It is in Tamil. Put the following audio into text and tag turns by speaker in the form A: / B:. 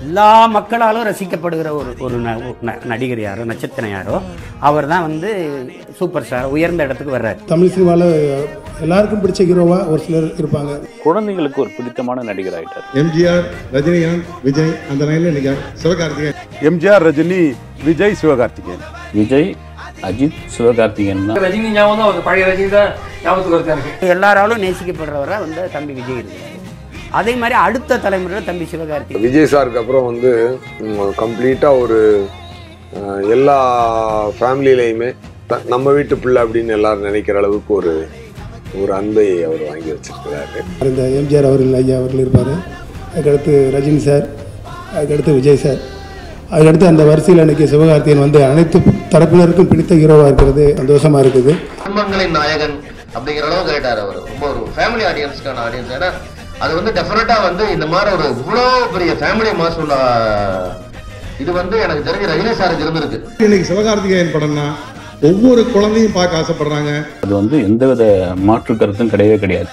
A: எல்லா மக்களாலும் ரசிக்கப்படுகிற ஒரு நடிகர் யாரோ, நட்சத்திரம் யாரோ, அவர் தான் வந்து சூப்பர் ஸ்டார், உயர்ந்த இடத்துக்கு வர்றாரு.
B: தமிழ் சினிமாவில் எல்லாருக்கும் பிடிச்ச ஹீரோவா ஒரு சிலர் இருப்பாங்க.
C: குழந்தைங்களுக்கு ஒரு பிடித்தமான நடிகர் ஆயிட்டார்.
D: எம்ஜிஆர், ரஜினிகாந்த், விஜய், அந்த லைன்ல இன்னைக்கு சிவகார்த்திகேயன்.
E: எம்ஜிஆர், ரஜினி, விஜய், சிவகார்த்திகேயன்.
C: விஜய், அஜித், சிவகார்த்திகேயன் தான்.
F: ரஜினி ஞாபகம் தான், பழைய ரஜினி தான் ஞாபகத்துக்கு இருக்கு.
A: எல்லாராலும் நேசிக்கப்படுறவரா வந்து தம்பி விஜய் இருக்கு. அதே மாதிரி அடுத்த தலைமுறையில் தம்பி சிவகார்த்திகேயன்.
G: விஜய் சாருக்கு அப்புறம் வந்து கம்ப்ளீட்டாக ஒரு எல்லா ஃபேமிலியிலையுமே நம்ம வீட்டு பிள்ளை அப்படின்னு எல்லாரும் நினைக்கிற அளவுக்கு ஒரு அன்பை அவர் வாங்கி வச்சிருக்கிறாரு.
B: இந்த எம்ஜிஆர் அவர்கள், ஐயா அவர்கள் இருப்பார். அதுக்கடுத்து ரஜினி சார், அதுக்கடுத்து விஜய் சார், அதுக்கடுத்து அந்த வரிசையில் இன்னைக்கு சிவகார்த்திகேயன் வந்து அனைத்து தரப்பினருக்கும் பிடித்த ஹீரோவாக இருக்கிறது சந்தோஷமாக இருக்குது.
H: குடும்பங்களின் நாயகன் அப்படிங்கிற அளவு கேட்டார் அவர். ரொம்ப ஒரு ஃபேமிலி ஆடியன்ஸ்க்கான ஆடியன்ஸ். ஏன்னா அது வந்து டெஃபினட்டாக வந்து இந்த மாதிரி ஒரு இவ்வளோ பெரிய ஃபேமிலி மாஸ் உள்ள இது வந்து எனக்கு தெரிஞ்ச ரஜினி சாருக்கு இருந்திருக்கு.
D: இன்னைக்கு சிவகார்த்திகேயன் படம்னா ஒவ்வொரு குழந்தையும் பார்க்க ஆசைப்படுறாங்க.
C: அது வந்து எந்தவித மாற்று கருத்தும் கிடையவே கிடையாது.